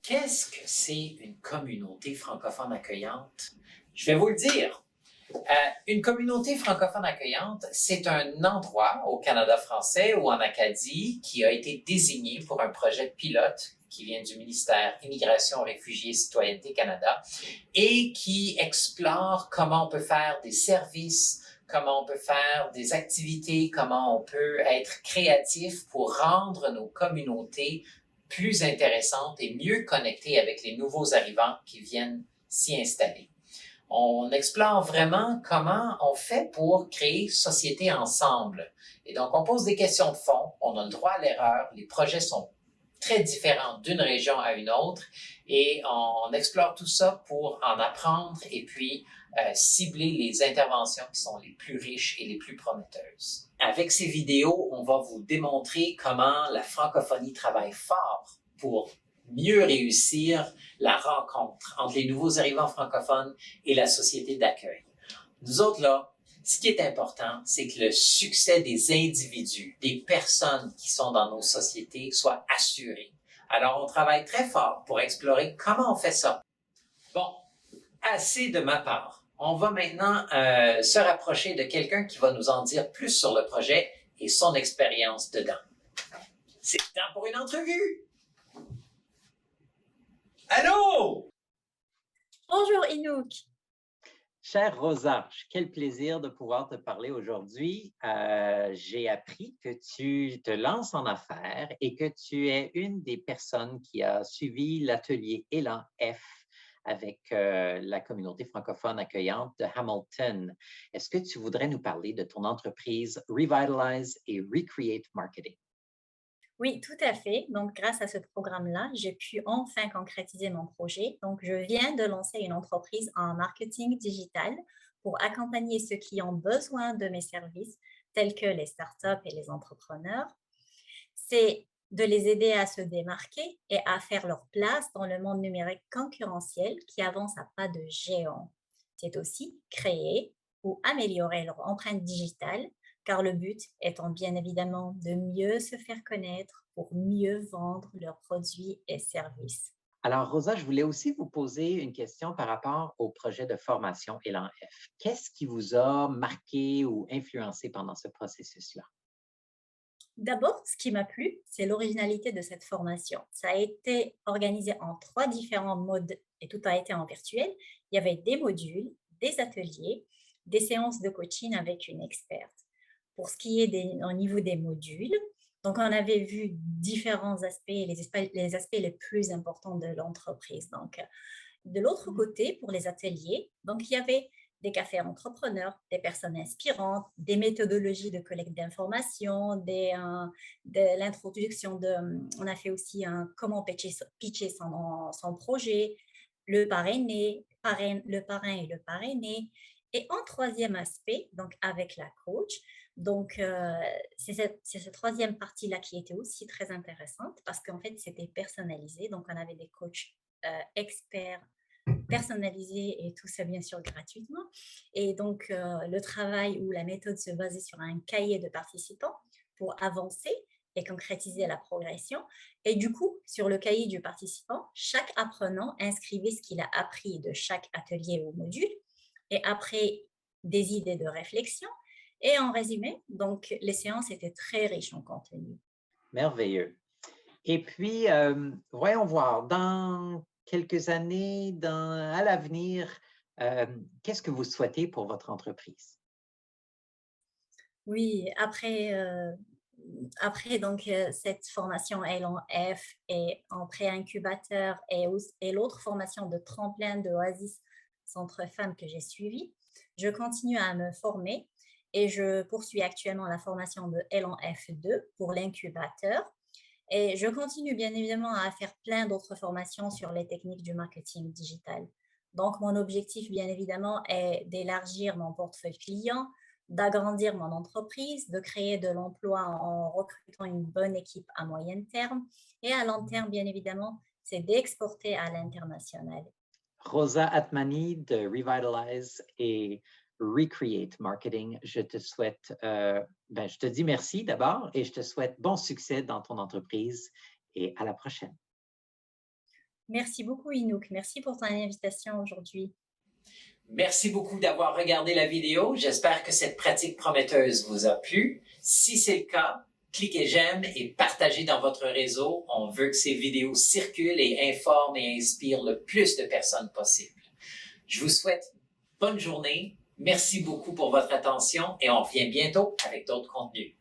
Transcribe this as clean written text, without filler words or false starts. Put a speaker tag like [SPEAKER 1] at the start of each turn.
[SPEAKER 1] Qu'est-ce que c'est une communauté francophone accueillante? Je vais vous le dire. Une communauté francophone accueillante, c'est un endroit au Canada français ou en Acadie qui a été désigné pour un projet pilote qui vient du ministère Immigration, Réfugiés, Citoyenneté Canada et qui explore comment on peut faire des services, comment on peut faire des activités, comment on peut être créatif pour rendre nos communautés plus intéressantes et mieux connectées avec les nouveaux arrivants qui viennent s'y installer. On explore vraiment comment on fait pour créer société ensemble. Et donc, on pose des questions de fond, on a le droit à l'erreur, les projets sont très différents d'une région à une autre et on explore tout ça pour en apprendre et puis cibler les interventions qui sont les plus riches et les plus prometteuses. Avec ces vidéos, on va vous démontrer comment la francophonie travaille fort pour mieux réussir la rencontre entre les nouveaux arrivants francophones et la société d'accueil. Nous autres, là, ce qui est important, c'est que le succès des individus, des personnes qui sont dans nos sociétés soit assuré. Alors, on travaille très fort pour explorer comment on fait ça. Bon, assez de ma part. On va maintenant se rapprocher de quelqu'un qui va nous en dire plus sur le projet et son expérience dedans. C'est temps pour une entrevue! Allô?
[SPEAKER 2] Bonjour Inouk.
[SPEAKER 3] Chère Rosa, quel plaisir de pouvoir te parler aujourd'hui. J'ai appris que tu te lances en affaires et que tu es une des personnes qui a suivi l'atelier Élan F avec la communauté francophone accueillante de Hamilton. Est-ce que tu voudrais nous parler de ton entreprise Revitalize et Recreate Marketing?
[SPEAKER 2] Oui, tout à fait. Donc, grâce à ce programme-là, j'ai pu enfin concrétiser mon projet. Donc, je viens de lancer une entreprise en marketing digital pour accompagner ceux qui ont besoin de mes services, tels que les startups et les entrepreneurs. C'est de les aider à se démarquer et à faire leur place dans le monde numérique concurrentiel qui avance à pas de géant. C'est aussi créer ou améliorer leur empreinte digitale, car le but étant bien évidemment de mieux se faire connaître pour mieux vendre leurs produits et services.
[SPEAKER 3] Alors, Rosa, je voulais aussi vous poser une question par rapport au projet de formation Élan F. Qu'est-ce qui vous a marqué ou influencé pendant ce processus-là?
[SPEAKER 2] D'abord, ce qui m'a plu, c'est l'originalité de cette formation. Ça a été organisé en 3 différents modes et tout a été en virtuel. Il y avait des modules, des ateliers, des séances de coaching avec une experte. Pour ce qui est au niveau des modules, donc on avait vu différents aspects, les aspects les plus importants de l'entreprise. Donc, de l'autre côté, pour les ateliers, donc il y avait des cafés entrepreneurs, des personnes inspirantes, des méthodologies de collecte d'informations, de l'introduction de, on a fait aussi comment pitcher son projet, le parrainé, le parrain et le parrainé. Et en troisième aspect, donc avec la coach, donc c'est cette troisième partie-là qui était aussi très intéressante parce qu'en fait, c'était personnalisé. Donc, on avait des coachs experts personnalisé et tout ça bien sûr gratuitement. Et donc le travail ou la méthode se basait sur un cahier de participants pour avancer et concrétiser la progression. Et du coup, sur le cahier du participant, chaque apprenant inscrivait ce qu'il a appris de chaque atelier ou module et après des idées de réflexion. Et en résumé, donc les séances étaient très riches en contenu.
[SPEAKER 3] Merveilleux. Et puis, voyons voir, dans quelques années, à l'avenir, qu'est-ce que vous souhaitez pour votre entreprise?
[SPEAKER 2] Oui, après donc cette formation Élan F et en pré-incubateur et l'autre formation de tremplin de Oasis Centre Femmes que j'ai suivie, je continue à me former et je poursuis actuellement la formation de Élan F2 pour l'incubateur. Et je continue bien évidemment à faire plein d'autres formations sur les techniques du marketing digital. Donc, mon objectif, bien évidemment, est d'élargir mon portefeuille client, d'agrandir mon entreprise, de créer de l'emploi en recrutant une bonne équipe à moyen terme. Et à long terme, bien évidemment, c'est d'exporter à l'international.
[SPEAKER 3] Rosa Atmani de Revitalize et Recreate Marketing, je te souhaite, je te dis merci d'abord et je te souhaite bon succès dans ton entreprise et à la prochaine.
[SPEAKER 2] Merci beaucoup, Inouk. Merci pour ton invitation aujourd'hui.
[SPEAKER 1] Merci beaucoup d'avoir regardé la vidéo. J'espère que cette pratique prometteuse vous a plu. Si c'est le cas, cliquez j'aime et partagez dans votre réseau. On veut que ces vidéos circulent et informent et inspirent le plus de personnes possible. Je vous souhaite bonne journée. Merci beaucoup pour votre attention et on revient bientôt avec d'autres contenus.